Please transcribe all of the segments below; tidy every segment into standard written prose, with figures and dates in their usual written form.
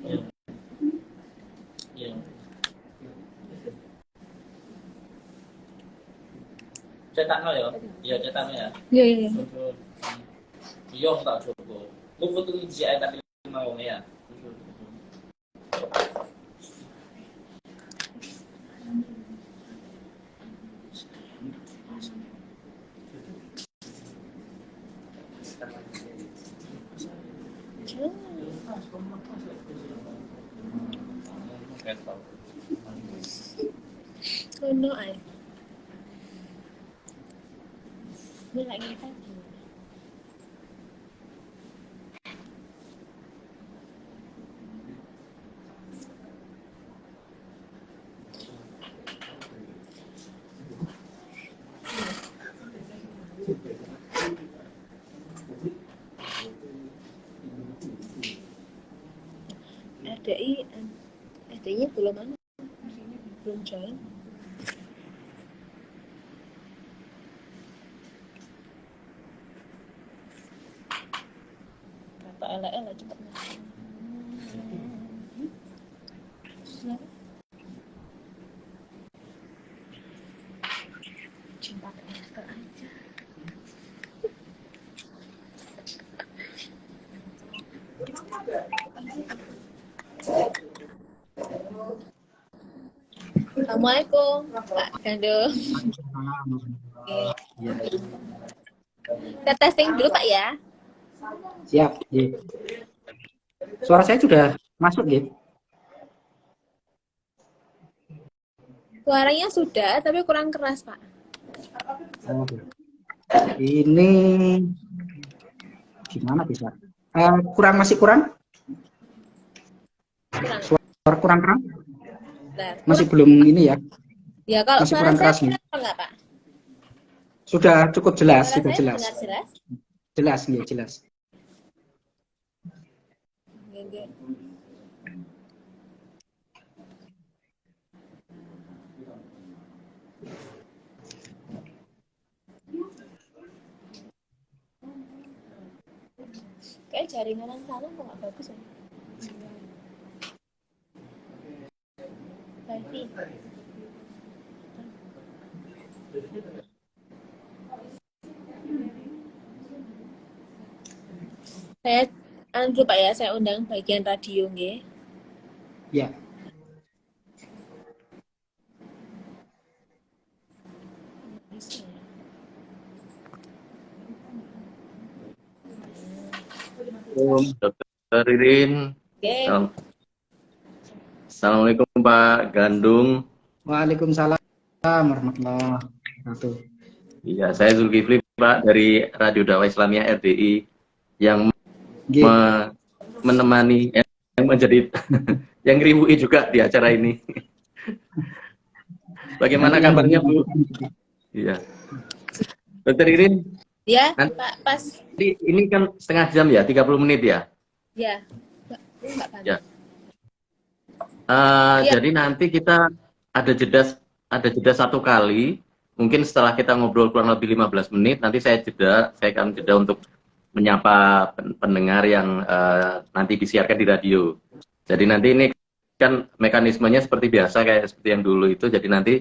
Iya. Iya. Cetakno ya. Iya, cetakno ya. Iya, iya, iya. Iya, tak coba. Lu foto di ae tapi mau ya. Oh no, ay. Ini lagi kan. RDI-nya belum belum join. Kata LL cepat. Cinta ke aja. Assalamualaikum Pak Gandung. Kita testing dulu Pak ya. Siap. Ya. Suara saya sudah masuk gitu. Suaranya sudah, tapi kurang keras Pak. Oh, ini gimana bisa? Masih kurang? Suara kurang keras? Masih belum ini ya? Ya kalau masih suara kurang keras saya nih. Enggak Pak? Sudah cukup jelas, suara sudah saya jelas. Jelas? Jelas nih, jelas. Gak. Kayak jaringan yang sana kok nggak bagus ya? Wifi. Saya dulu Pak ya, saya undang bagian radio nggih. Ya. Dr. Ririn. Okay. Assalamualaikum Pak Gandung. Waalaikumsalam warahmatullahi wabarakatuh. Iya, saya Zulkifli Pak dari Radio Dakwah Islamiyah RDI yang menemani yang menjadi yang ribui juga di acara ini. Bagaimana kabarnya Bu? Iya. Dr. Ririn. Ya, Pak, pas. Ini kan setengah jam ya, 30 menit ya? Ya. Ya. Jadi nanti kita ada jeda 1 kali. Mungkin setelah kita ngobrol kurang lebih 15 menit, nanti saya akan jeda untuk menyapa pendengar yang nanti disiarkan di radio. Jadi nanti ini kan mekanismenya seperti biasa, kayak seperti yang dulu itu. Jadi nanti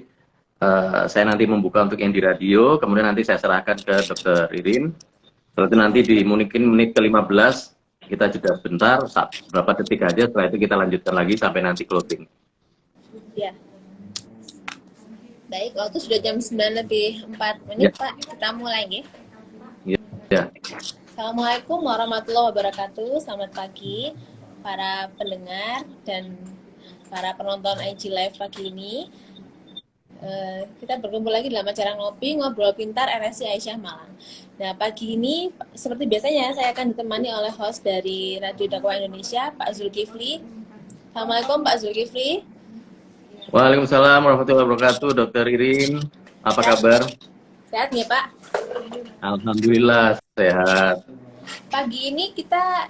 saya nanti membuka untuk yang di radio, kemudian nanti saya serahkan ke Dr. Ririn. Setelah itu nanti di mungkin menit ke-15 kita jeda sebentar, berapa detik aja, setelah itu kita lanjutkan lagi sampai nanti closing. Ya. Baik, waktu sudah jam 9:04 Pak, kita mulai ya. Ya. Assalamualaikum warahmatullahi wabarakatuh. Selamat pagi para pendengar dan para penonton IG Live pagi ini. Kita berkumpul lagi dalam acara Ngobrol Pintar RSI Aisyah Malang. Nah, pagi ini seperti biasanya saya akan ditemani oleh host dari Radio Dakwah Indonesia, Pak Zulkifli. Assalamualaikum Pak Zulkifli. Waalaikumsalam warahmatullahi wabarakatuh, Dr. Ririn. Apa kabar? Sehat ya Pak? Alhamdulillah sehat. Pagi ini kita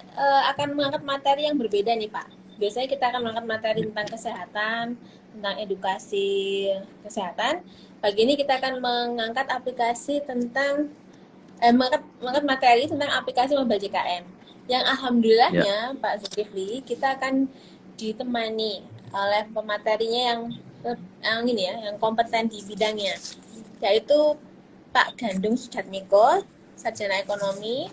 akan mengangkat materi yang berbeda nih Pak. Biasanya kita akan mengangkat materi tentang kesehatan, tentang edukasi kesehatan. Pagi ini kita akan mengangkat aplikasi tentang mengangkat materi tentang aplikasi Maba JKN. Yang alhamdulillahnya Pak Zulkifli, kita akan ditemani oleh pematerinya yang ini ya, yang kompeten di bidangnya, yaitu Pak Gandung Sudhatmiko, Sarjana Ekonomi.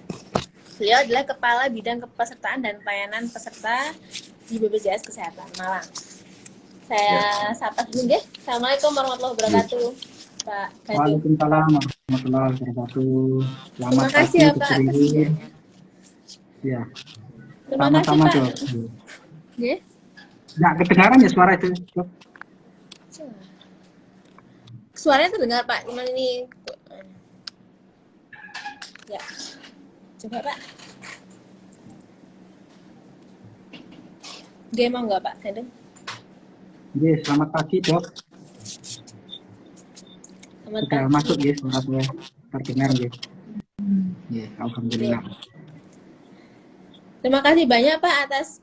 Beliau adalah Kepala Bidang Kepesertaan dan Pelayanan Peserta di BPJS Kesehatan Malang. Saya sapa dulu nggih. Assalamualaikum warahmatullahi wabarakatuh, Pak Gandung. Waalaikumsalam warahmatullahi wabarakatuh. Selamat Terima kasih pagi, ya Dr. Pak. Irin. Ya, Terima kasih sama-sama, Pak. Dok. Nggih. Nggak kedengaran ya suara itu, Dok? Suaranya terdengar Pak, cuman ini ya. Coba Pak. Dia mau nggak Pak Gandung? Iya, selamat pagi, Dok. Selamat Sudah pagi. masuk ya suara saya terdengar ya. Ya, alhamdulillah. Terima kasih banyak Pak atas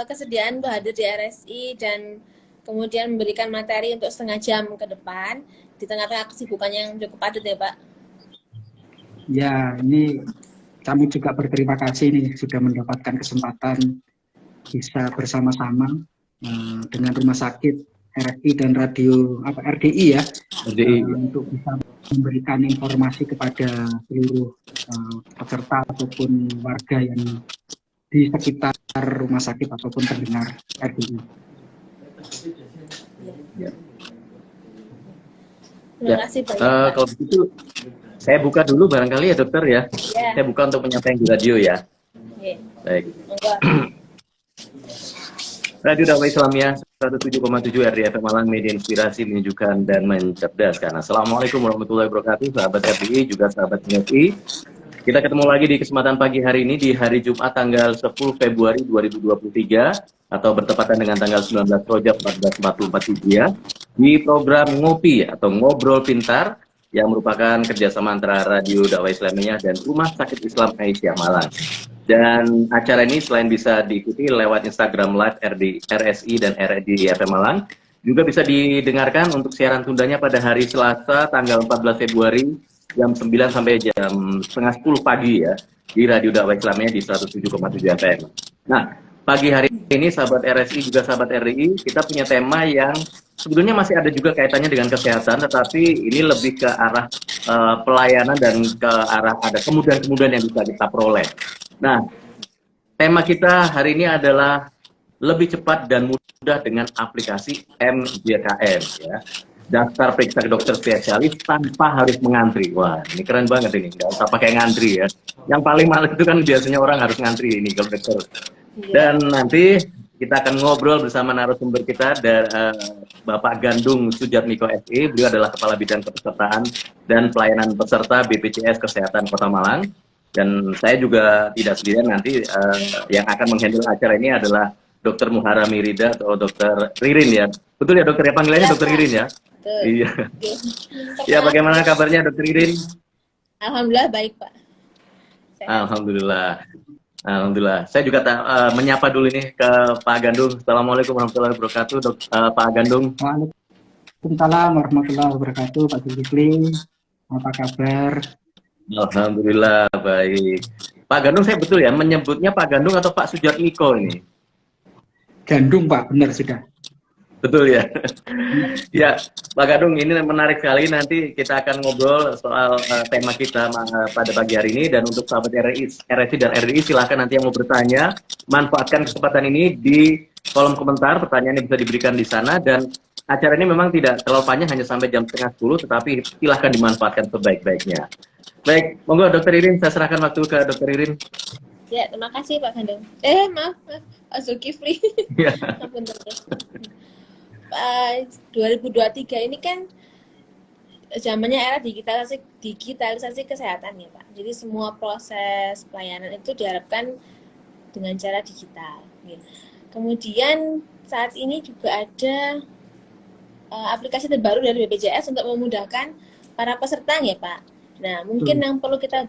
kesediaan untuk hadir di RSI dan kemudian memberikan materi untuk setengah jam ke depan di tengah-tengah kesibukan yang cukup padat ya Pak. Ya, ini kami juga berterima kasih nih sudah mendapatkan kesempatan bisa bersama-sama dengan Rumah Sakit RSI dan Radio RDI ya, untuk bisa memberikan informasi kepada seluruh peserta ataupun warga yang di sekitar rumah sakit ataupun pendengar RDI. Terima kasih banyak Pak. Kalau begitu saya buka dulu barangkali ya dokter ya. Ya. Saya buka untuk penyampaian di radio ya. Oke. Baik. Monggo. Radio Dakwah Islamiyah 107,7 RDI FM Malang, media inspirasi, menyejukkan dan mencerdaskan. Assalamualaikum warahmatullahi wabarakatuh, sahabat RDI juga sahabat RDI. Kita ketemu lagi di kesempatan pagi hari ini di hari Jumat tanggal 10 Februari 2023 atau bertepatan dengan tanggal 19 Rajab 1444 Hijriah di program Ngopi atau Ngobrol Pintar yang merupakan kerjasama antara Radio Dakwah Islamiyah dan Rumah Sakit Islam Aisyah Malang. Dan acara ini selain bisa diikuti lewat Instagram Live RSI dan RDI FM Malang, juga bisa didengarkan untuk siaran tundanya pada hari Selasa tanggal 14 Februari jam 9 sampai jam setengah 10 pagi ya di Radio Dakwah Islamiyah di 107,7 FM. Nah, pagi hari ini sahabat RSI juga sahabat RDI, kita punya tema yang sebetulnya masih ada juga kaitannya dengan kesehatan, tetapi ini lebih ke arah pelayanan dan ke arah ada kemudahan-kemudahan yang bisa kita peroleh. Nah, tema kita hari ini adalah lebih cepat dan mudah dengan aplikasi MJKM ya. Daftar periksa ke dokter spesialis tanpa harus mengantri. Wah, ini keren banget ini. Nggak usah pakai ngantri ya. Yang paling males itu kan biasanya orang harus ngantri ini kalau dokter. Dan nanti kita akan ngobrol bersama narasumber kita dari Bapak Gandung Sudhatmiko SE. Beliau adalah Kepala Bidang Kepesertaan dan Pelayanan Peserta BPJS Kesehatan Kota Malang. Dan saya juga tidak sendirian, nanti yang akan menghandle acara ini adalah Dr. Muharami Rida atau Dr. Ririn ya. Betul ya dokter ya, panggilannya Dr. Ririn ya? Betul. Iya. Ya, bagaimana kabarnya Dr. Ririn? Alhamdulillah baik Pak. Alhamdulillah. Alhamdulillah. Saya juga menyapa dulu nih ke Pak Gandung. Assalamualaikum warahmatullahi wabarakatuh, Pak Gandung. Waalaikumsalam warahmatullahi wabarakatuh, Pak Zulkifli. Apa kabar? Alhamdulillah baik. Pak Gandung, saya betul ya menyebutnya Pak Gandung atau Pak Sudhatmiko ini? Gandung Pak, benar sudah. Betul ya. Ya, Pak Gandung, ini menarik sekali. Nanti kita akan ngobrol soal tema kita pada pagi hari ini. Dan untuk sahabat RSI dan RDI, silahkan nanti yang mau bertanya, manfaatkan kesempatan ini di kolom komentar. Pertanyaannya bisa diberikan di sana. Dan acara ini memang tidak terlalu panjang, hanya sampai jam setengah 10, tetapi silahkan dimanfaatkan sebaik-baiknya. Baik, monggo Dr. Ririn, saya serahkan waktu ke Dr. Ririn. Ya, terima kasih Pak Gandung. Maaf, Pak Zulkifli. Ya. 2023 ini kan zamannya era digitalisasi kesehatan ya Pak. Jadi semua proses pelayanan itu diharapkan dengan cara digital. Kemudian saat ini juga ada aplikasi terbaru dari BPJS untuk memudahkan para peserta ya Pak. Nah, mungkin yang perlu kita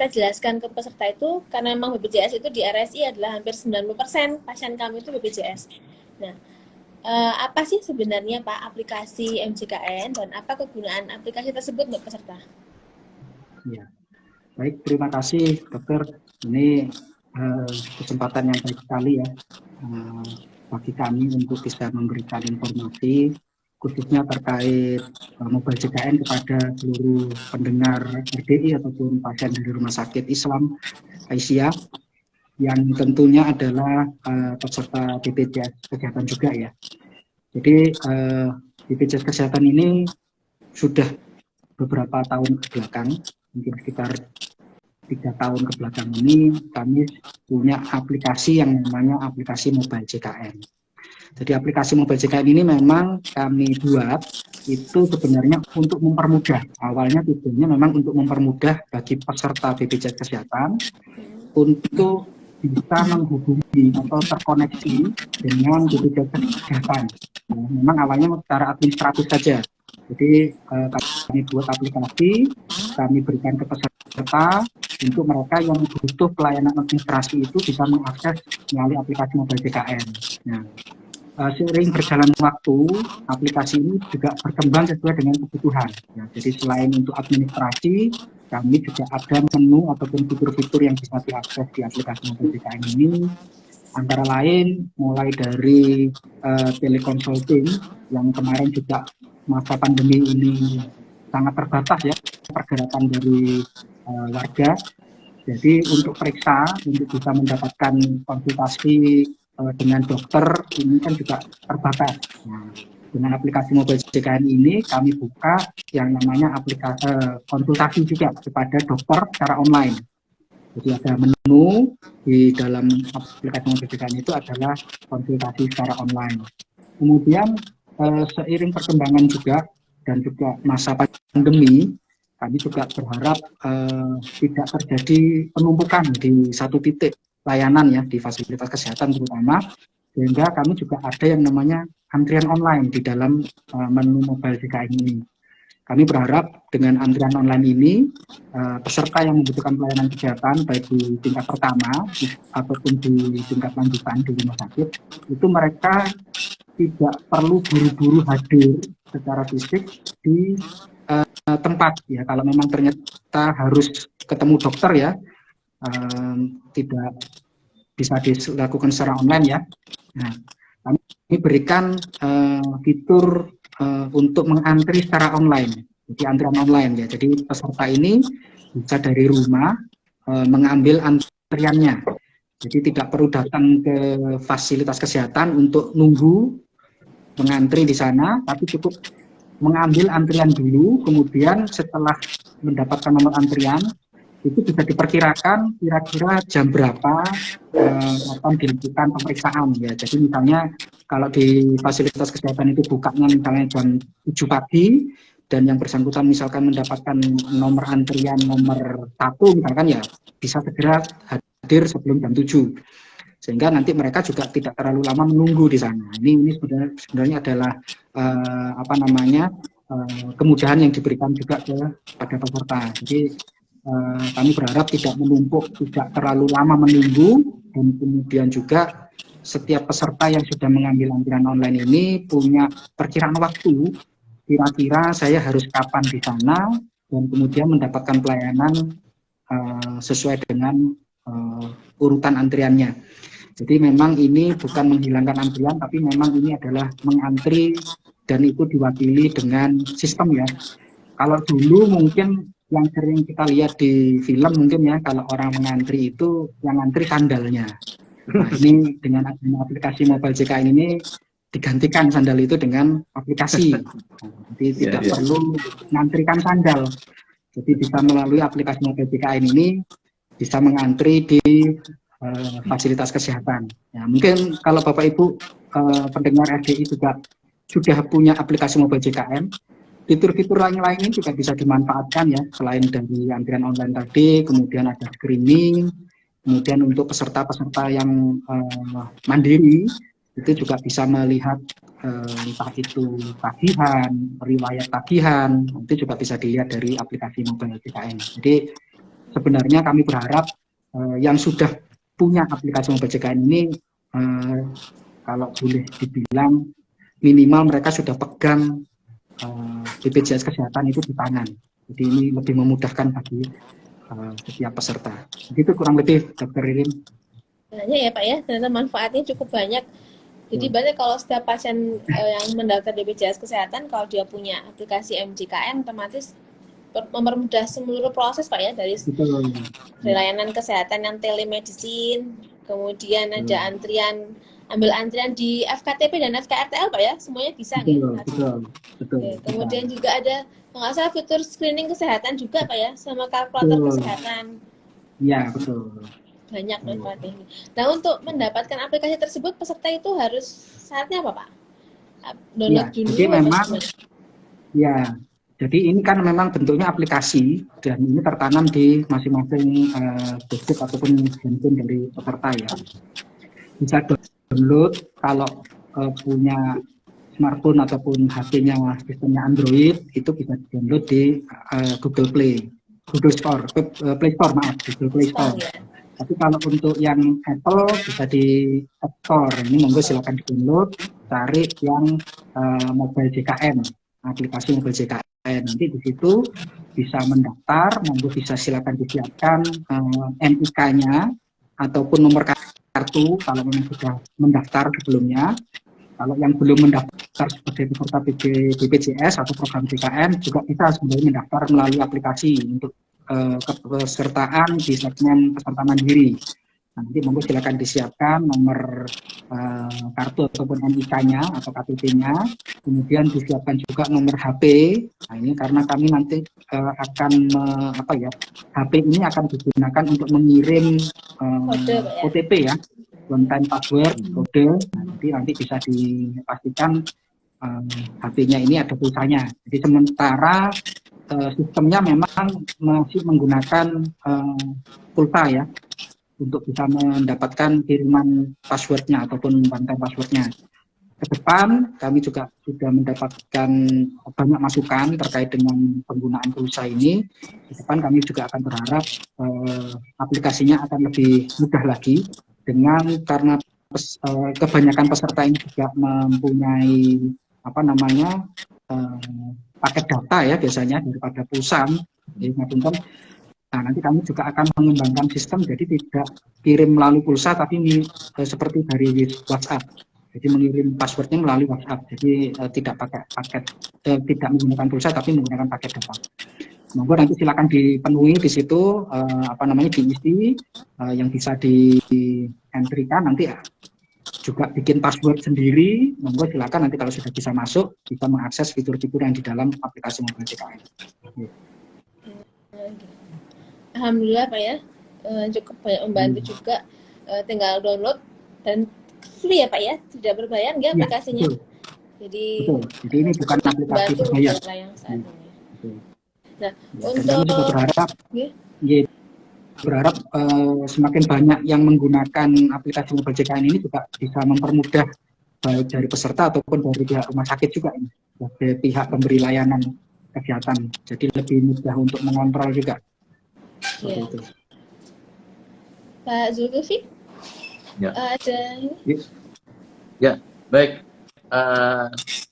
jelaskan ke peserta itu, karena memang BPJS itu di RSI adalah hampir 90% pasien kami itu BPJS. Nah, apa sih sebenarnya Pak aplikasi MJKN dan apa kegunaan aplikasi tersebut untuk peserta? Ya. Baik, terima kasih dokter. Ini kesempatan yang baik sekali ya bagi kami untuk bisa memberikan informasi khususnya terkait mobile JKN kepada seluruh pendengar RDI ataupun pasien dari Rumah Sakit Islam Aisyah yang tentunya adalah peserta BPJS Kesehatan juga ya. Jadi BPJS Kesehatan ini sudah beberapa tahun kebelakang, mungkin sekitar 3 tahun kebelakang ini kami punya aplikasi yang namanya aplikasi Mobile JKN. Jadi aplikasi Mobile JKN ini memang kami buat itu sebenarnya untuk mempermudah. Awalnya tujuannya memang untuk mempermudah bagi peserta BPJS Kesehatan untuk bisa menghubungi atau terkoneksi dengan BPJS Kesehatan. Memang awalnya secara administratif saja. Jadi kami buat aplikasi, kami berikan ke peserta untuk mereka yang butuh pelayanan administrasi itu bisa mengakses melalui aplikasi Mobile JKN. Nah, seiring berjalan waktu, aplikasi ini juga berkembang sesuai dengan kebutuhan. Ya, jadi selain untuk administrasi, kami juga ada menu ataupun fitur-fitur yang bisa diakses di aplikasi Mobile JKN ini. Antara lain, mulai dari teleconsulting yang kemarin juga masa pandemi ini sangat terbatas ya pergerakan dari warga. Jadi untuk periksa, untuk bisa mendapatkan konsultasi dengan dokter ini kan juga terbatas. Nah, dengan aplikasi Mobile JKN ini kami buka yang namanya aplikasi konsultasi juga kepada dokter secara online. Jadi ada menu di dalam aplikasi Mobile JKN itu adalah konsultasi secara online. Kemudian seiring perkembangan juga dan juga masa pandemi, kami juga berharap tidak terjadi penumpukan di satu titik layanan ya di fasilitas kesehatan terutama, sehingga kami juga ada yang namanya antrian online di dalam menu Mobile JKN ini. Kami berharap dengan antrian online ini peserta yang membutuhkan pelayanan kesehatan baik di tingkat pertama ataupun di tingkat lanjutan di rumah sakit itu mereka tidak perlu buru-buru hadir secara fisik di tempat ya. Kalau memang ternyata harus ketemu dokter ya, tidak bisa dilakukan secara online ya. Nah, kami berikan fitur untuk mengantri secara online, jadi antrian online ya. Jadi peserta ini bisa dari rumah mengambil antriannya. Jadi tidak perlu datang ke fasilitas kesehatan untuk nunggu mengantri di sana, tapi cukup mengambil antrian dulu, kemudian setelah mendapatkan nomor antrian, itu bisa diperkirakan kira-kira jam berapa akan dilakukan pemeriksaan ya. Jadi misalnya kalau di fasilitas kesehatan itu bukanya misalnya jam 7 pagi, dan yang bersangkutan misalkan mendapatkan nomor antrian nomor 1 misalkan ya, bisa segera hadir sebelum jam 7. Sehingga nanti mereka juga tidak terlalu lama menunggu di sana. Ini sebenarnya adalah kemudahan yang diberikan juga kepada peserta. Jadi kami berharap tidak menumpuk, tidak terlalu lama menunggu, dan kemudian juga setiap peserta yang sudah mengambil antrian online ini punya perkiraan waktu, kira-kira saya harus kapan di sana, dan kemudian mendapatkan pelayanan sesuai dengan urutan antriannya. Jadi memang ini bukan menghilangkan antrian, tapi memang ini adalah mengantri dan itu diwakili dengan sistem ya. Kalau dulu mungkin yang sering kita lihat di film mungkin ya, kalau orang mengantri itu yang ngantri sandalnya. Nah ini dengan aplikasi Mobile JKN ini digantikan sandal itu dengan aplikasi. Jadi tidak perlu mengantrikan sandal. Jadi bisa melalui aplikasi Mobile JKN ini bisa mengantri di fasilitas kesehatan. Ya, mungkin kalau Bapak Ibu pendengar RDI juga sudah punya aplikasi Mobile JKN, fitur-fitur lain-lainnya juga bisa dimanfaatkan ya, selain dari antrian online tadi, kemudian ada screening, kemudian untuk peserta-peserta yang mandiri, itu juga bisa melihat entah itu tagihan, riwayat tagihan, itu juga bisa dilihat dari aplikasi Mobile JKN. Jadi sebenarnya kami berharap yang sudah punya aplikasi Mobile JKN ini kalau boleh dibilang minimal mereka sudah pegang BPJS Kesehatan itu di tangan. Jadi ini lebih memudahkan bagi setiap peserta. Begitu kurang lebih, Dr. Ririn. Banyak ya Pak ya, ternyata manfaatnya cukup banyak. Jadi berarti kalau setiap pasien yang mendaftar BPJS Kesehatan, kalau dia punya aplikasi MJKN, otomatis mempermudah seluruh proses Pak ya, dari Betul. layanan kesehatan yang telemedicine, kemudian ada ambil antrian di FKTP dan FKRTL Pak ya, semuanya bisa Betul, nggak? betul, betul. Oke, Bisa. kemudian juga ada nggak salah fitur screening kesehatan juga Pak ya, sama kalkulator Betul. kesehatan. Ya, betul. Banyak manfaatnya. Nah, untuk mendapatkan aplikasi tersebut peserta itu harus syaratnya apa Pak? Download Ya, dulu jadi atau memang gimana? ya, jadi ini kan memang bentuknya aplikasi dan ini tertanam di masing-masing gadget ataupun handphone dari peserta ya. Bisa download kalau punya smartphone ataupun HP-nya sistemnya Android, itu bisa download di Google Play, Google Store, Play Store, maaf, Google Play Store. Ya. Tapi kalau untuk yang Apple bisa di App Store. Ini monggo silakan di-download, cari yang Mobile JKN, aplikasi Mobile JKN. Nanti di situ bisa mendaftar, monggo bisa silakan disiapkan NIK-nya ataupun nomor kartu kalau memang sudah mendaftar sebelumnya. Kalau yang belum mendaftar sebagai peserta BPJS atau program JKN juga bisa sebenarnya mendaftar melalui aplikasi untuk kepesertaan di segmen peserta mandiri. Nanti monggo silakan disiapkan nomor kartu ataupun NIK-nya atau KTP-nya, kemudian disiapkan juga nomor HP. Nah ini karena kami nanti akan HP ini akan digunakan untuk mengirim Kode Pak ya. OTP ya, one time password, kode. Nanti bisa dipastikan HP-nya ini ada pulsanya. Jadi sementara sistemnya memang masih menggunakan pulsa ya, untuk bisa mendapatkan kiriman passwordnya ataupun one time passwordnya. Ke depan kami juga sudah mendapatkan banyak masukan terkait dengan penggunaan pulsa ini. Ke depan kami juga akan berharap aplikasinya akan lebih mudah lagi, karena kebanyakan peserta ini juga mempunyai paket data ya biasanya daripada pulsa. Nah, nanti kami juga akan mengembangkan sistem jadi tidak kirim melalui pulsa tapi seperti dari WhatsApp. Jadi mengirim passwordnya melalui WhatsApp. Jadi tidak pakai paket, tidak menggunakan pulsa tapi menggunakan paket data. Monggo nanti silakan dipenuhi di situ diisi yang bisa di-entry-kan nanti juga bikin password sendiri. Monggo silakan nanti kalau sudah bisa masuk bisa mengakses fitur-fitur yang di dalam aplikasi Mobile JKN. Alhamdulillah Pak ya, cukup banyak membantu juga. Tinggal download dan free ya Pak ya, tidak berbayar nggak aplikasinya? Betul. Jadi ini bukan aplikasi berbayar. Yang saat ini. Nah, dan kami juga berharap semakin banyak yang menggunakan aplikasi Mobile JKN ini juga bisa mempermudah baik dari peserta ataupun dari pihak rumah sakit juga ini, dari pihak pemberi layanan kesehatan. Jadi lebih mudah untuk mengontrol juga. Ya. Pak Zulkifli, ada ini? Ya, baik.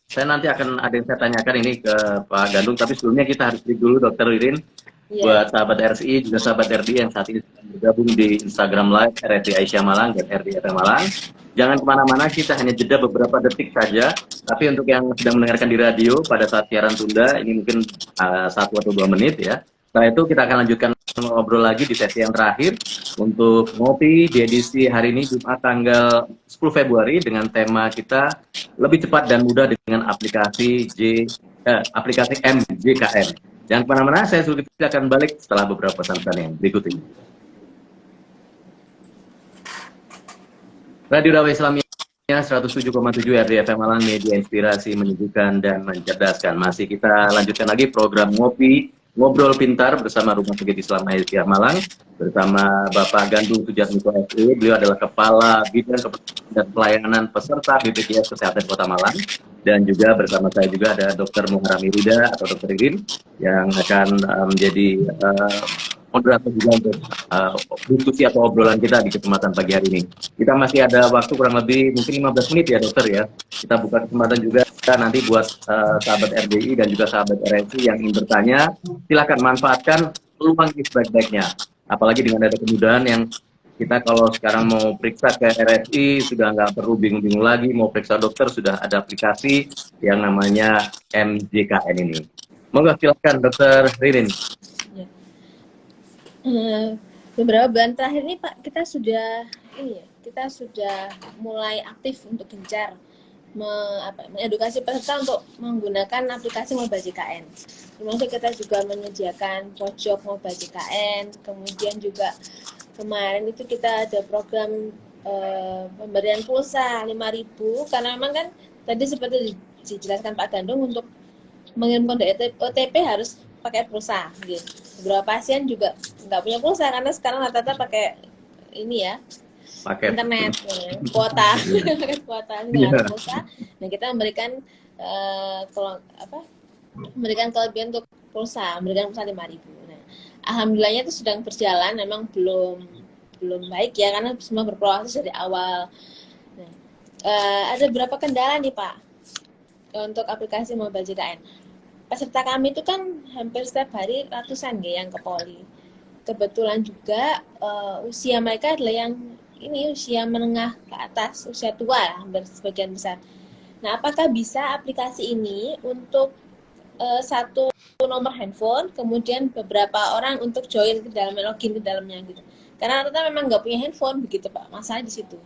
Saya nanti akan ada yang saya tanyakan ini ke Pak Gandung, tapi sebelumnya kita harus break dulu Dr. Ririn. Buat sahabat RSI, juga sahabat RDI yang saat ini bergabung di Instagram Live RSI Aisyah Malang dan RDI FM Malang. Jangan kemana-mana, kita hanya jeda beberapa detik saja. Tapi untuk yang sedang mendengarkan di radio pada saat siaran tunda, ini mungkin 1 atau 2 menit ya. Setelah itu kita akan lanjutkan ngobrol lagi di sesi yang terakhir untuk ngopi di edisi hari ini Jumat tanggal 10 Februari dengan tema kita lebih cepat dan mudah dengan aplikasi MJKN. Jangan kemana-mana, saya Zulkifli akan balik setelah beberapa pesan-pesan yang berikut ini. Radio Dakwah Islamiyah 107,7 RDI FM Malang, media inspirasi, menyejukkan dan mencerdaskan. Masih kita lanjutkan lagi program Ngobrol Pintar bersama Rumah Sakit Islam Aisyah Malang bersama Bapak Gandung Sujatmiko SE. Beliau adalah Kepala Bidang dan Pelayanan Peserta BPJS Kesehatan Kota Malang, dan juga bersama saya juga ada Dr. Muharrami Rida atau Dr. Ririn yang akan menjadi moderator juga untuk diskusi atau obrolan kita di kesempatan pagi hari ini. Kita masih ada waktu kurang lebih mungkin 15 menit ya dokter ya. Kita buka kesempatan juga nanti buat sahabat RDI dan juga sahabat RSI yang ingin bertanya, silakan manfaatkan peluang ini sebaik-baiknya. Apalagi dengan ada kemudahan yang Kita kalau sekarang mau periksa ke RSI sudah nggak perlu bingung-bingung lagi, mau periksa dokter sudah ada aplikasi yang namanya MJKN ini. Monggo silakan Dokter Ririn. Ya. Beberapa bulan terakhir ini Pak, kita sudah mulai aktif untuk gencar mengedukasi peserta untuk menggunakan aplikasi Mobile JKN. Termasuk kita juga menyediakan pojok Mobile JKN, kemudian juga kemarin itu kita ada program pemberian pulsa 5.000 karena memang kan tadi seperti dijelaskan Pak Gandung untuk mengirim kode OTP harus pakai pulsa. Gitu. Beberapa pasien juga nggak punya pulsa karena sekarang rata-rata pakai ini ya, Paket. internet, kuota, pakai kuota nggak ada pulsa. Nah kita memberikan memberikan kelebihan untuk pulsa, memberikan pulsa 5.000. Nah, alhamdulillahnya itu sedang berjalan, memang belum baik ya karena semua berproses dari awal. Nah, ada berapa kendala nih Pak untuk aplikasi Mobile JKN? Peserta kami itu kan hampir setiap hari ratusan yang ke poli. Kebetulan juga usia mereka adalah yang ini usia menengah ke atas, usia tua ya, hampir sebagian besar. Nah, apakah bisa aplikasi ini untuk satu nomor handphone, kemudian beberapa orang untuk join ke dalam, login ke dalamnya gitu? Karena rata memang nggak punya handphone begitu Pak, masalah di situ.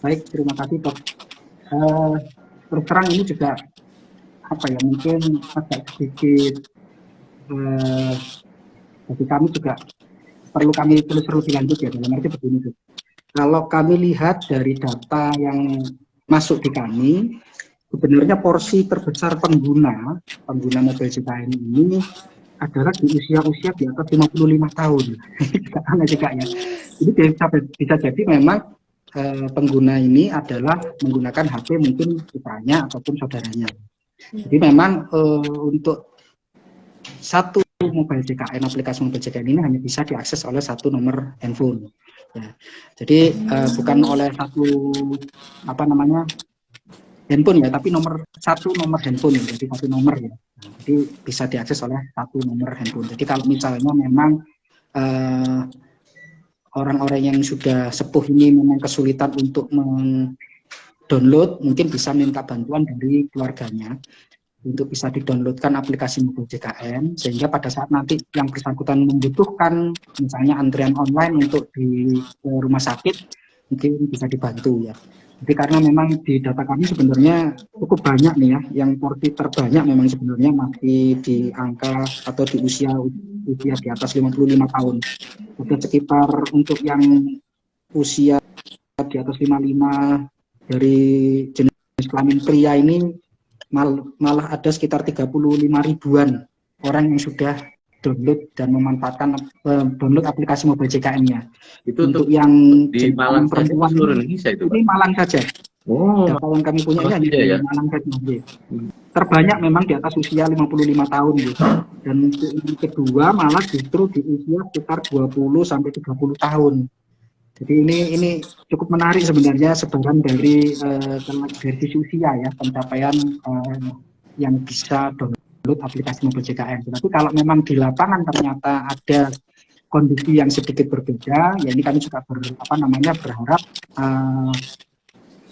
Baik, terima kasih Dok. Terus terang ini juga mungkin agak sedikit bagi kami juga perlu kami telusuri lebih lanjut ya, dalam arti begini Dok. Kalau kami lihat dari data yang masuk di kami, sebenarnya porsi terbesar pengguna Mobile JKN ini adalah di usia-usia di atas 55 tahun. Aneh juga ya. Ini bisa jadi memang pengguna ini adalah menggunakan HP mungkin putranya ataupun saudaranya. Jadi memang untuk satu Mobile JKN, aplikasi Mobile JKN ini hanya bisa diakses oleh satu nomor handphone. Ya. Jadi bukan oleh satu handphone ya, tapi satu nomor handphone, jadi satu nomor ya. Jadi bisa diakses oleh satu nomor handphone. Jadi kalau misalnya memang orang-orang yang sudah sepuh ini memang kesulitan untuk mendownload, mungkin bisa minta bantuan dari keluarganya untuk bisa didownloadkan aplikasi Mobile JKN, sehingga pada saat nanti yang bersangkutan membutuhkan misalnya antrian online untuk di rumah sakit, mungkin bisa dibantu ya. Jadi karena memang di data kami sebenarnya cukup banyak nih ya, yang porsi terbanyak memang sebenarnya masih di angka atau di usia di atas 55 tahun. Ada sekitar untuk yang usia di atas 55 dari jenis kelamin pria ini malah ada sekitar 35 ribuan orang yang sudah download dan memanfaatkan download aplikasi Mobile JKN-nya. Itu untuk yang di Malang perempuan seluruh Indonesia itu Pak? Ini Malang saja. Oh, data yang kami punya ini hanya di Malang saja. Terbanyak memang di atas usia 55 tahun gitu. Dan yang kedua malah justru di usia sekitar 20 sampai 30 tahun. Jadi ini cukup menarik sebenarnya sebaran dari sisi usia ya, pencapaian yang bisa download aplikasi Mobile JKN. Tapi kalau memang di lapangan ternyata ada kondisi yang sedikit berbeda, ya ini kami juga berharap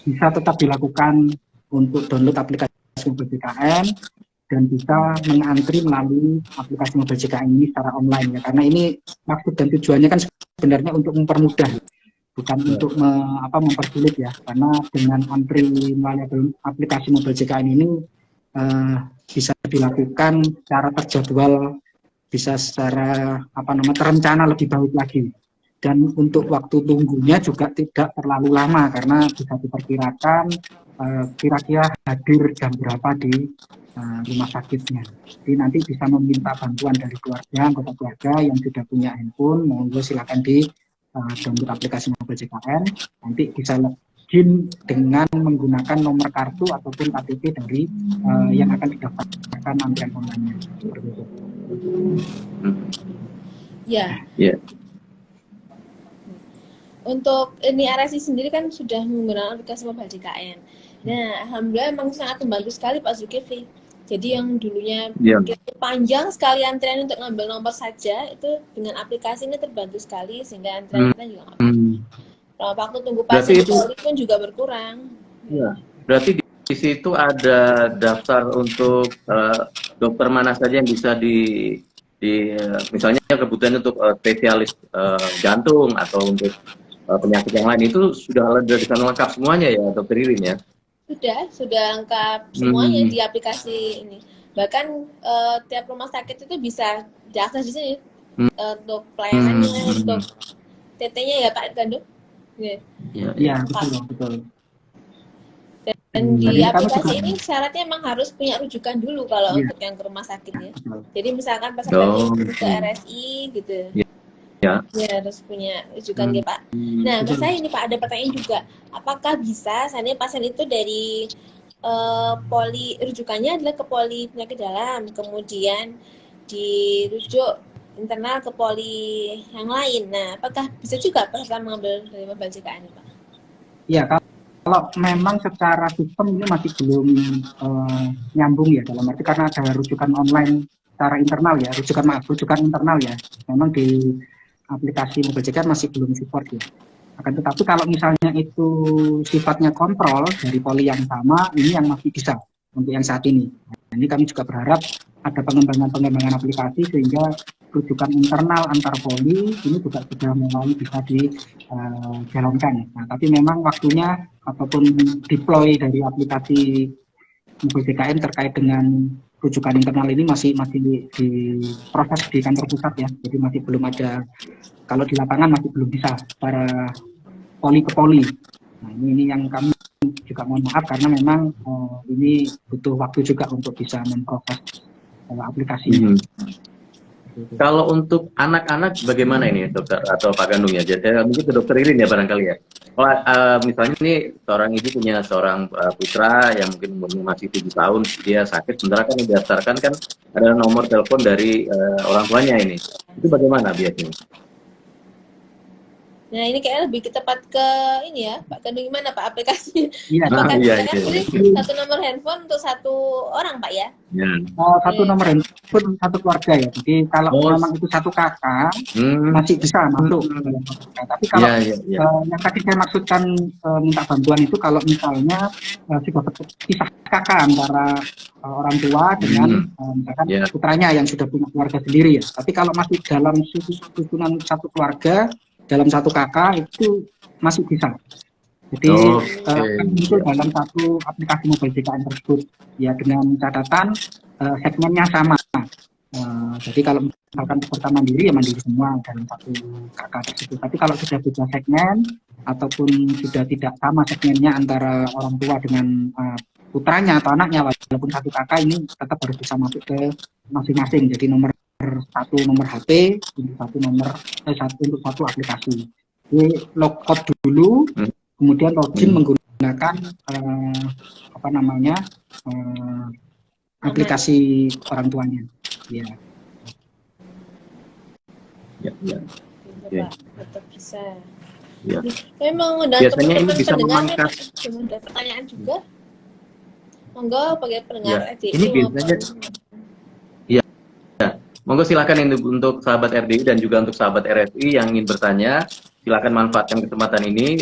bisa tetap dilakukan untuk download aplikasi Mobile JKN dan bisa mengantri melalui aplikasi Mobile JKN ini secara online ya. Karena ini maksud dan tujuannya kan sebenarnya untuk mempermudah, bukan untuk mempersulit ya. Karena dengan antri melalui aplikasi Mobile JKN ini bisa dilakukan secara terjadwal, bisa secara terencana lebih baik lagi. Dan untuk waktu tunggunya juga tidak terlalu lama karena bisa diperkirakan kira-kira hadir jam berapa di rumah sakitnya. Jadi nanti bisa meminta bantuan dari keluarga, anggota keluarga yang sudah punya handphone, monggo silakan di download aplikasi Mobile JKN. Nanti bisa login dengan menggunakan nomor kartu ataupun KTP dari yang akan didaftarkan antrian online. Seperti itu. Ya. Yeah. Untuk ini RSI sendiri kan sudah menggunakan aplikasi Mobile JKN. Nah, alhamdulillah memang sangat membantu sekali Pak Zulkifli. Jadi yang dulunya Iya. panjang sekali antrian untuk ngambil nomor saja, itu dengan aplikasi ini terbantu sekali sehingga antrian Hmm. kita juga nggak panjang. Waktu tunggu Berarti pasien di itu, poli pun juga berkurang. ya, berarti di situ ada daftar untuk dokter mana saja yang bisa misalnya kebutuhan untuk spesialis jantung atau untuk penyakit yang lain itu sudah ada di sana lengkap semuanya ya dokter Irin ya. Sudah lengkap semuanya di aplikasi ini. Bahkan tiap rumah sakit itu bisa diakses di sini untuk pelayanannya, untuk TT-nya ya Pak Gandung. Iya, betul. Dan di Jadi kami aplikasi juga, ini syaratnya emang harus punya rujukan dulu kalau iya, untuk yang ke rumah sakit ya. betul. Jadi misalkan peserta Oh, ingin ke RSI gitu, ya. ya harus punya rujukan ya Pak. Nah, Betul. saya ini Pak ada pertanyaan juga, apakah bisa seandainya pasien itu dari poli rujukannya adalah ke poli penyakit dalam, kemudian dirujuk internal ke poli yang lain. Nah, apakah bisa juga peserta mengambil dari mobile JKN ini Pak? Iya, kalau memang secara sistem ini masih belum nyambung ya, dalam arti karena ada rujukan online secara internal ya, rujukan internal ya. Memang di aplikasi mobile JKN masih belum support ya. Akan tetapi kalau misalnya itu sifatnya kontrol dari poli yang sama, ini yang masih bisa untuk yang saat ini. Nah, ini kami juga berharap ada pengembangan aplikasi sehingga rujukan internal antar poli ini juga sudah mulai bisa dijalankan. Nah, tapi memang waktunya ataupun deploy dari aplikasi mobile JKN terkait dengan rujukan internal ini masih diproses di kantor pusat ya. Jadi masih belum ada, kalau di lapangan masih belum bisa secara poli ke poli. Nah, ini yang kami juga mohon maaf karena memang ini butuh waktu juga untuk bisa memproses aplikasinya. Kalau untuk anak-anak bagaimana ini dokter atau Pak Gandung ya? Jadi mungkin ke dokter Irin ya barangkali ya. Kalau misalnya ini seorang ibu punya seorang putra yang mungkin umurnya masih 7 tahun, dia sakit, sementara kan didaftarkan kan ada nomor telepon dari orang tuanya ini. Itu bagaimana biasanya? Nah, ini kayaknya lebih tepat ke ini ya, Pak Gandung, gimana Pak aplikasi? Iya, Apakah iya, bisa iya. satu nomor handphone untuk satu orang Pak ya? Ya. Satu nomor handphone satu keluarga ya. Jadi kalau memang itu satu kakak masih bisa masuk. Tapi kalau yang tadi saya maksudkan minta bantuan itu kalau misalnya sudah pisah kakak antara orang tua dengan misalkan putranya yang sudah punya keluarga sendiri ya. Tapi kalau masih dalam susunan satu keluarga, dalam satu kakak itu masih bisa. Jadi akan muncul dalam satu aplikasi mobile JKN tersebut ya, dengan catatan segmennya sama. Jadi kalau misalkan peserta mandiri ya mandiri semua dalam satu kakak tersebut. Tapi kalau sudah beda segmen ataupun sudah tidak sama segmennya antara orang tua dengan putranya atau anaknya, walaupun satu kakak, ini tetap harus bisa masuk ke masing-masing. Jadi nomor nomor HP untuk satu aplikasi. Jadi logout dulu, kemudian login menggunakan aplikasi orang tuanya. Ya. Tetap bisa. Ya. Memang undang teman-teman pendengar ada pertanyaan juga. Monggo bagi pendengar RDI. Ini biasanya monggo silakan untuk sahabat RDI dan juga untuk sahabat RSI yang ingin bertanya, silakan manfaatkan kesempatan ini.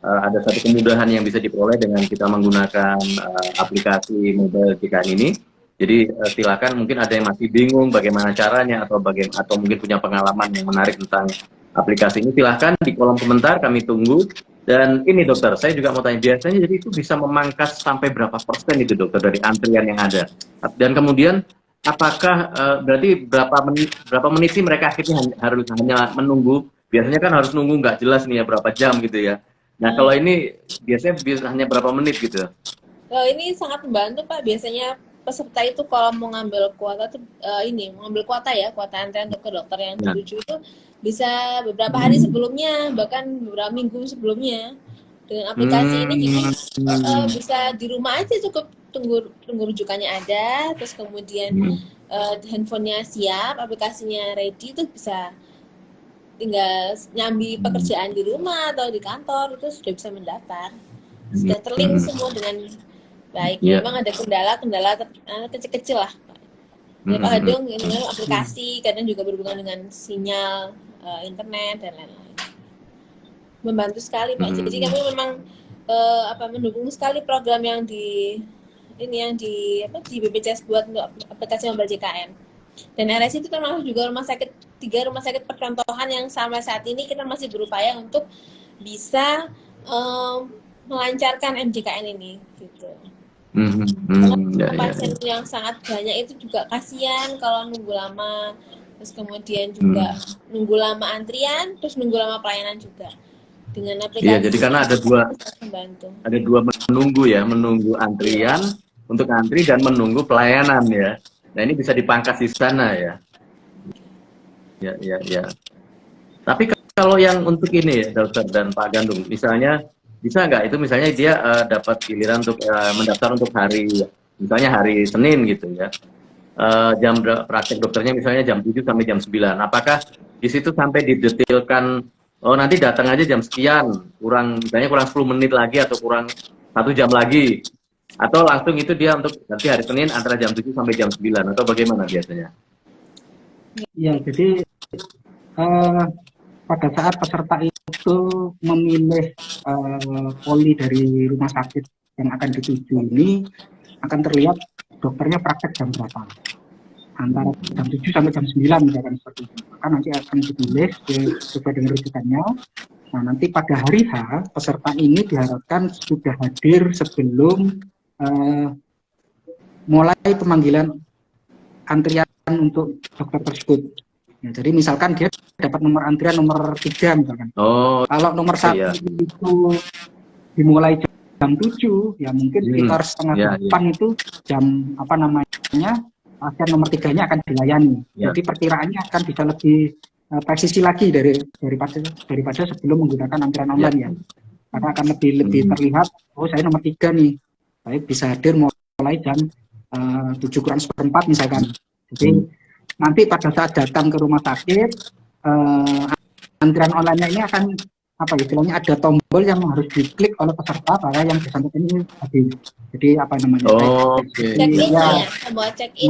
Ada satu kemudahan yang bisa diperoleh dengan kita menggunakan aplikasi mobile JKN ini. Jadi silakan, mungkin ada yang masih bingung bagaimana caranya atau mungkin punya pengalaman yang menarik tentang aplikasi ini, silakan di kolom komentar, kami tunggu. Dan ini dokter, saya juga mau tanya, biasanya jadi itu bisa memangkas sampai berapa persen itu dokter dari antrian yang ada? Dan kemudian apakah berarti berapa menit sih mereka akhirnya harus hanya menunggu? Biasanya kan harus nunggu nggak jelas nih ya berapa jam gitu ya. Nah kalau ini biasanya hanya berapa menit gitu? Ini sangat membantu Pak. Biasanya peserta itu kalau mau ngambil kuota tuh mengambil kuota antrian untuk ke dokter yang dituju itu bisa beberapa hari sebelumnya, bahkan beberapa minggu sebelumnya. Dengan aplikasi ini jadi bisa di rumah aja, cukup tunggu rujukannya ada, terus kemudian handphonenya siap, aplikasinya ready, itu bisa tinggal nyambi pekerjaan di rumah atau di kantor, itu sudah bisa mendaftar, sudah terlink semua dengan baik. Iya. Memang ada kendala kecil-kecil lah. Ya, Pak Hadung ini aplikasi kadang juga berhubungan dengan sinyal internet dan lain-lain. Membantu sekali Pak. Jadi kami memang mendukung sekali program yang di BPJS buat untuk aplikasi mobile JKN. Dan RSI itu termasuk juga tiga rumah sakit percontohan yang sampai saat ini kita masih berupaya untuk bisa melancarkan MJKN ini gitu. Pasien yang sangat banyak itu juga kasihan kalau nunggu lama, terus kemudian juga nunggu lama antrian, terus nunggu lama pelayanan juga. Dengan aplikasi. Iya, jadi karena ada dua menunggu ya, menunggu antrian untuk antri dan menunggu pelayanan ya. Nah ini bisa dipangkas di sana ya. Ya. Tapi kalau yang untuk ini ya, Dokter dan Pak Gandung, misalnya bisa nggak itu misalnya dia dapat giliran untuk mendaftar untuk misalnya hari Senin gitu ya. Jam praktek dokternya misalnya jam 7 sampai jam 9. Apakah di situ sampai didetilkan nanti datang aja jam sekian, misalnya kurang 10 menit lagi atau kurang 1 jam lagi. Atau langsung itu dia untuk nanti hari Senin antara jam 7 sampai jam 9 atau bagaimana biasanya? Ya, jadi pada saat peserta itu memilih poli dari rumah sakit yang akan dituju ini, akan terlihat dokternya praktek jam berapa. Antara jam 7 sampai jam 9 misalkan seperti itu. Maka nanti akan dipilih sesuai dengan rujukannya. Nah, nanti pada hari H, peserta ini diharapkan sudah hadir sebelum mulai pemanggilan antrian untuk dokter tersebut. Ya, jadi misalkan dia dapat nomor antrian nomor 3 misalkan. Kalau nomor 1 itu dimulai jam 7, ya mungkin sekitar setengah 8 itu jam pasien nomor 3-nya akan dilayani. Jadi perkiraannya akan bisa lebih presisi lagi daripada sebelum menggunakan antrian online ya. Karena akan lebih terlihat, saya nomor 3 nih. Saya bisa hadir mulai jam 7:04 misalkan. Jadi nanti pada saat datang ke rumah sakit, antrian online-nya ini akan istilahnya ada tombol yang harus diklik oleh peserta bahwa yang bersangkutan ini hadir. Jadi check-in ya, buat check-in.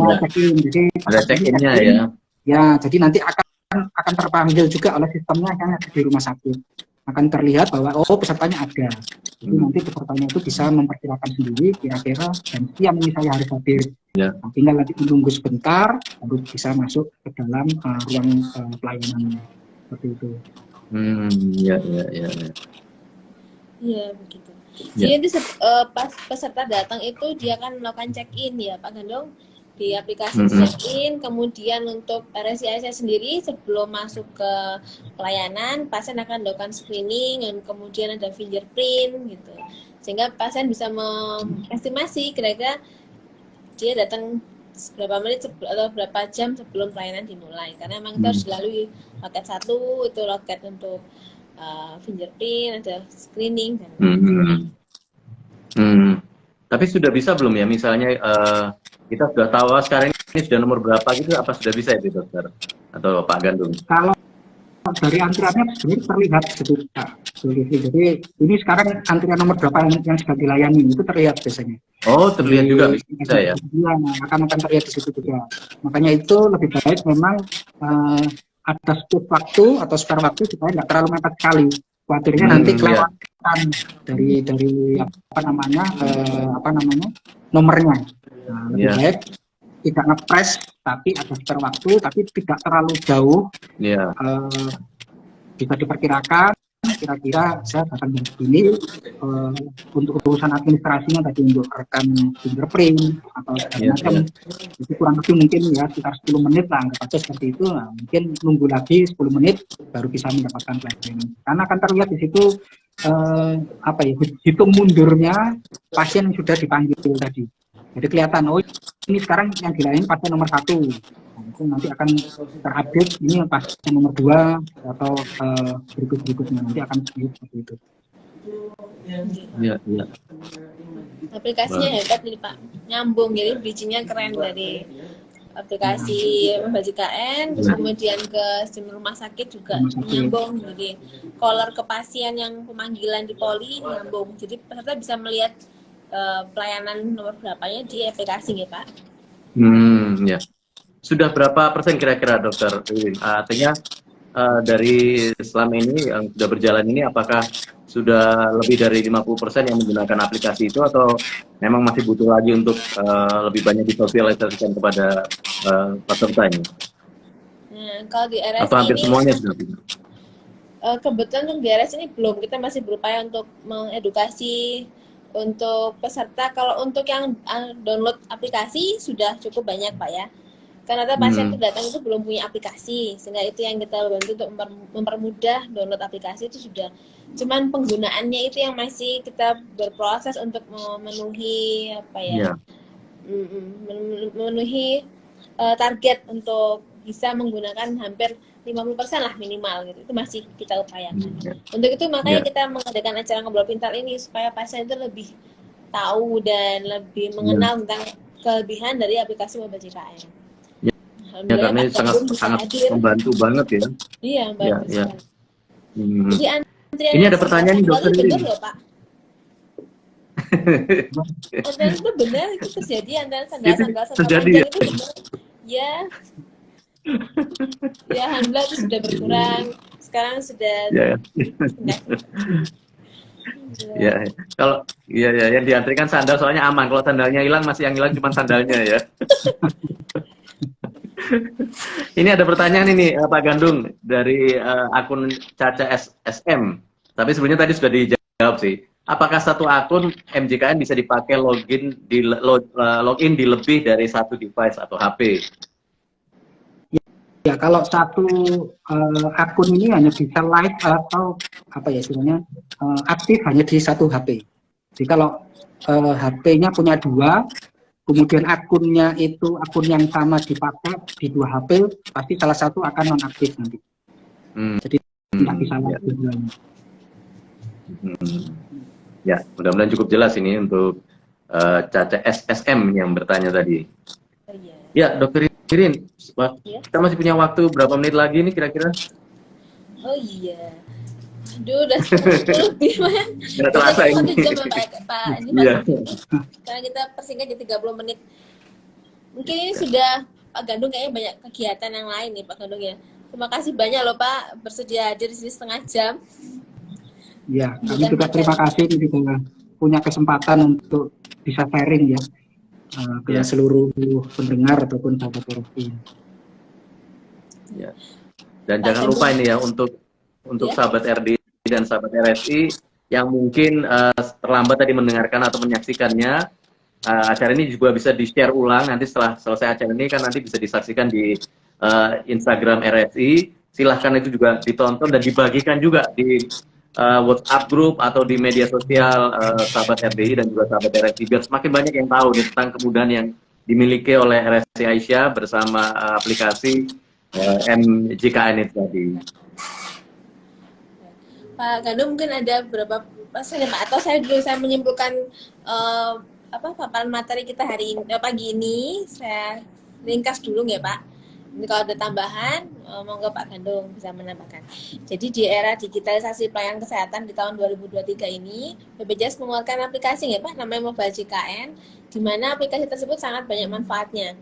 Jadi ada check-innya ya. Ya, jadi nanti akan terpanggil juga oleh sistemnya yang ada di rumah sakit. Akan terlihat bahwa pesertanya ada. Jadi nanti pesertanya itu bisa memperkirakan sendiri kira-kira jam sekian ini saya harus hadir. Ya. Nah, tinggal nanti menunggu sebentar baru bisa masuk ke dalam ruang pelayanan seperti itu. Ya. Iya begitu. Jadi nanti pas peserta datang itu dia akan melakukan check-in ya Pak Gandung di aplikasi check-in. Kemudian untuk RSI sendiri sebelum masuk ke pelayanan pasien akan melakukan screening dan kemudian ada fingerprint gitu. Sehingga pasien bisa mengestimasi kira-kira dia datang berapa menit atau berapa jam sebelum pelayanan dimulai. Karena memang itu harus dilalui loket 1 itu loket untuk fingerprint, ada screening dan Tapi sudah bisa belum ya misalnya kita sudah tahu sekarang ini sudah nomor berapa gitu, apa sudah bisa itu Dokter atau Pak Gandung? Kalau dari antriannya sebenarnya terlihat gitu Pak. Jadi ini sekarang antrian nomor berapa yang sudah dilayani itu terlihat biasanya. Terlihat juga bisa ya? Iya, akan terlihat di situ juga. Makanya itu lebih baik memang ada spare waktu atau spare waktu supaya nggak terlalu mepet sekali. Khawatirnya nanti kelewatan dari nomornya. Nah, lebih baik tidak ngepres tapi ada spare waktu tapi tidak terlalu jauh. Bisa diperkirakan kira-kira saya datang jam segini untuk urusan administrasinya tadi untuk rekam fingerprint atau segala macam itu kurang lebih mungkin ya sekitar 10 menit lah anggap aja seperti itu. Nah, mungkin nunggu lagi 10 menit baru bisa mendapatkan pelayanan karena akan terlihat di situ hitung mundurnya pasien yang sudah dipanggil tadi. Jadi kelihatan ini sekarang yang dilayani pasien nomor 1. Itu nanti akan terupdate ini pasien nomor 2 atau berikutnya nanti akan seperti itu. Iya. Aplikasinya hebat nih Pak, nyambung jadi bridging-nya keren dari aplikasi JKN, terus kemudian ke sistem rumah sakit juga nyambung, jadi caller ke pasien yang pemanggilan di poli nyambung, jadi peserta bisa melihat pelayanan nomor berapanya di aplikasi ya Pak. Ya. Sudah berapa persen kira-kira dokter Iwin? Artinya dari selama ini yang sudah berjalan ini apakah sudah lebih dari 50% yang menggunakan aplikasi itu atau memang masih butuh lagi untuk lebih banyak disosialisasikan kepada peserta ini? Nah, kalau di Atau RSI hampir ini semuanya sudah? kebetulan untuk di RSI ini belum, kita masih berupaya untuk mengedukasi untuk peserta. Kalau untuk yang download aplikasi sudah cukup banyak Pak ya. Karena pasien itu datang itu belum punya aplikasi, sehingga itu yang kita bantu untuk mempermudah download aplikasi itu sudah. Cuman penggunaannya itu yang masih kita berproses untuk memenuhi apa ya, memenuhi target untuk bisa menggunakan hampir 50% lah minimal gitu. Itu masih kita upayakan. Untuk itu makanya kita mengadakan acara ngobrol pintar ini supaya pasien itu lebih tahu dan lebih mengenal tentang kelebihan dari aplikasi Mobile JKN. Ya, karena ini sangat membantu banget ya. Iya, membantu sekali. Jadi antrian ini ada pertanyaan nih dokter benar loh Pak. Antrian itu benar, itu terjadi antrian sandal-sandal panjang itu benar. Ya. Ya, alhamdulillah itu sudah berkurang. Sekarang sudah. Ya, kalau yang diantrikan sandal soalnya aman. Kalau sandalnya hilang, masih yang hilang cuma sandalnya ya. Ini ada pertanyaan ini Pak Gandung dari akun Caca SM. Tapi sebenarnya tadi sudah dijawab sih. Apakah satu akun MJKN bisa dipakai login di lebih dari satu device atau HP? Ya, kalau satu akun ini hanya bisa live atau apa ya istilahnya aktif hanya di satu HP. Jadi kalau HP-nya punya dua, kemudian akunnya itu akun yang sama dipakai di dua HP, pasti salah satu akan nonaktif nanti. Jadi tidak bisa live keduanya. Ya, mudah-mudahan cukup jelas ini untuk Caca SSM yang bertanya tadi. Ya, Dokter Irin, kita masih punya waktu berapa menit lagi nih kira-kira? Oh iya. Aduh, udah 10 lebih Pak. Nggak terasa ini. 1 jam Pak. Ini Pak. Sekarang kita persingkat jadi 30 menit. Mungkin ini sudah Pak Gandung kayaknya banyak kegiatan yang lain nih Pak Gandung ya. Terima kasih banyak loh Pak bersedia hadir di sini setengah jam. Ya, kami juga terima kasih kita punya kesempatan untuk bisa sharing ya ke seluruh pendengar ataupun sahabat RSI. Ya. Dan jangan lupa ini ya untuk sahabat RD dan sahabat RSI yang mungkin terlambat tadi mendengarkan atau menyaksikannya, acara ini juga bisa di-share ulang nanti setelah selesai acara ini kan nanti bisa disaksikan di Instagram RSI. Silahkan itu juga ditonton dan dibagikan juga di WhatsApp group atau di media sosial sahabat RDI dan juga sahabat RSI biar semakin banyak yang tahu nih, tentang kemudahan yang dimiliki oleh RSI Aisyah bersama aplikasi MJKN itu tadi. Pak Gandung mungkin ada beberapa pasal ya Pak, atau saya menyimpulkan paparan materi kita hari ini pagi ini, saya ringkas dulu ya Pak. Ini kalau ada tambahan, monggo Pak Gandung bisa menambahkan. Jadi di era digitalisasi pelayanan kesehatan di tahun 2023 ini, BPJS mengeluarkan aplikasi ya Pak, namanya Mobile JKN, di mana aplikasi tersebut sangat banyak manfaatnya.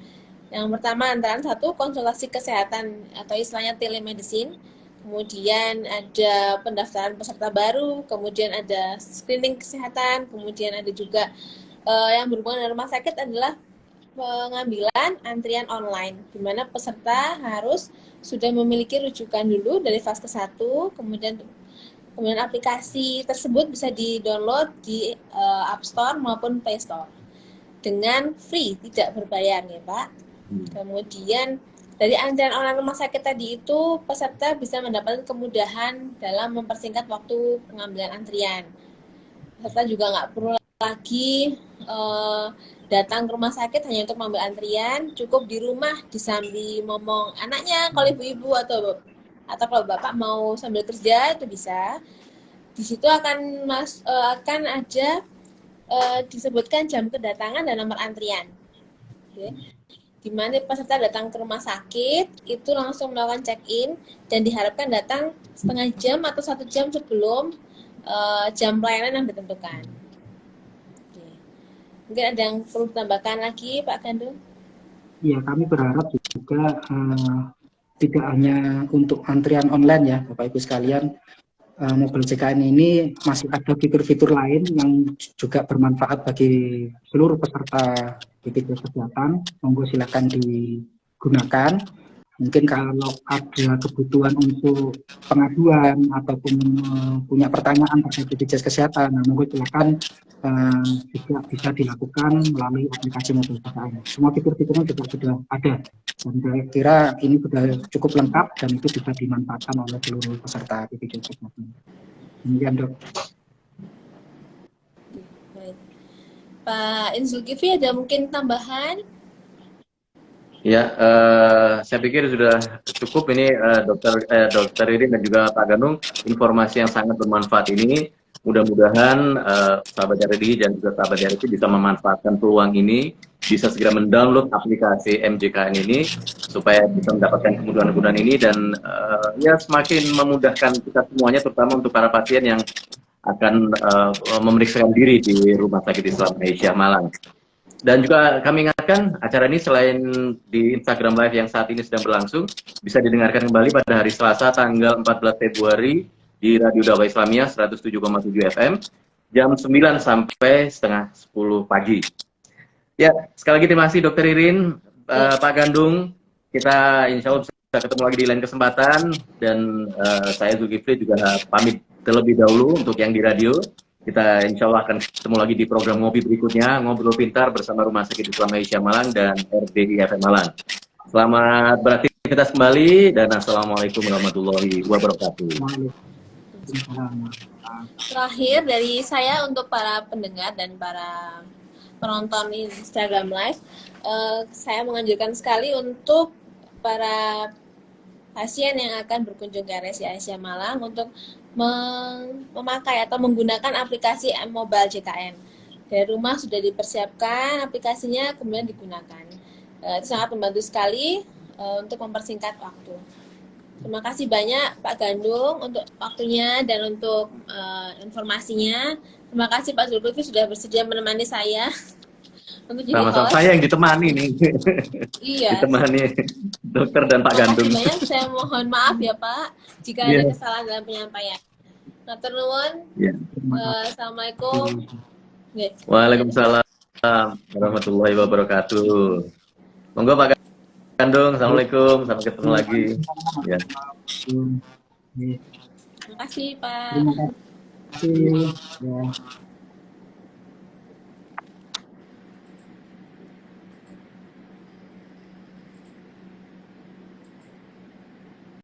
Yang pertama antara satu konsultasi kesehatan atau istilahnya telemedicine, kemudian ada pendaftaran peserta baru, kemudian ada screening kesehatan, kemudian ada juga yang berhubungan dengan rumah sakit adalah pengambilan antrian online, di mana peserta harus sudah memiliki rujukan dulu dari fase 1, kemudian aplikasi tersebut bisa di-download di App Store maupun Play Store dengan free, tidak berbayar ya Pak. Kemudian dari antrian online rumah sakit tadi itu peserta bisa mendapatkan kemudahan dalam mempersingkat waktu pengambilan antrian. Peserta juga nggak perlu lagi datang ke rumah sakit hanya untuk mengambil antrian, cukup di rumah disambi ngomong anaknya, kalau ibu-ibu atau kalau bapak mau sambil kerja itu bisa. Di situ akan ada disebutkan jam kedatangan dan nomor antrian. Okay. Di mana peserta datang ke rumah sakit itu langsung melakukan check-in dan diharapkan datang setengah jam atau 1 jam sebelum jam pelayanan yang ditentukan. Mungkin ada yang perlu ditambahkan lagi, Pak Gandung? Ya, kami berharap juga tidak hanya untuk antrian online ya, Bapak Ibu sekalian, Mobile JKN ini masih ada fitur-fitur lain yang juga bermanfaat bagi seluruh peserta BPJS Kesehatan. Monggo silakan digunakan. Mungkin kalau ada kebutuhan untuk pengaduan ataupun punya pertanyaan terkait BPJS Kesehatan, nah monggo silakan juga bisa dilakukan melalui aplikasi Mobile JKN. Semua fitur-fiturnya juga sudah ada. Dan saya kira ini sudah cukup lengkap dan itu bisa dimanfaatkan oleh seluruh peserta BPJS Kesehatan. Demikian, Dok. Baik. Pak Inzulkifli ada mungkin tambahan? Ya, saya pikir sudah cukup ini Dokter Irin dan juga Pak Ganung, informasi yang sangat bermanfaat ini. Mudah-mudahan sahabat RRI dan juga sahabat RRI bisa memanfaatkan peluang ini, bisa segera mendownload aplikasi MJKN ini supaya bisa mendapatkan kemudahan-kemudahan ini dan ya semakin memudahkan kita semuanya, terutama untuk para pasien yang akan memeriksakan diri di Rumah Sakit Islam Indonesia Malang. Dan juga kami ingatkan, acara ini selain di Instagram Live yang saat ini sedang berlangsung, bisa didengarkan kembali pada hari Selasa tanggal 14 Februari di Radio Dakwah Islamiyah 107,7 FM, jam 9 sampai setengah 10 pagi. Ya, sekali lagi terima kasih Dokter Irin, Pak Gandung, kita insya Allah bisa ketemu lagi di lain kesempatan, dan saya Zulkifli juga pamit terlebih dahulu untuk yang di radio. Kita insya Allah akan ketemu lagi di program Ngopi berikutnya, Ngobrol Pintar bersama Rumah Sakit Islam Indonesia Malang dan RDI FM Malang. Selamat beraktivitas kembali dan Assalamualaikum warahmatullahi wabarakatuh. Terakhir dari saya untuk para pendengar dan para penonton Instagram Live, saya menganjurkan sekali untuk para pasien yang akan berkunjung ke RSI Aisyah Malang untuk memakai atau menggunakan aplikasi Mobile JKN. Dari rumah sudah dipersiapkan aplikasinya, kemudian digunakan. Itu sangat membantu sekali untuk mempersingkat waktu. Terima kasih banyak Pak Gandung untuk waktunya dan untuk informasinya. Terima kasih Pak Zulkifli sudah bersedia menemani saya. Sama-sama, saya yang ditemani nih. Iya. Ditemani dokter dan Pak Gandung. Terima kasih banyak. Saya mohon maaf ya Pak jika ada kesalahan dalam penyampaian. Matur nuwun. Assalamualaikum. Waalaikumsalam warahmatullahi wabarakatuh. Monggo Pak Gandung, assalamualaikum, sampai ketemu lagi. Ya. Terima kasih Pak. Terima kasih. Ya.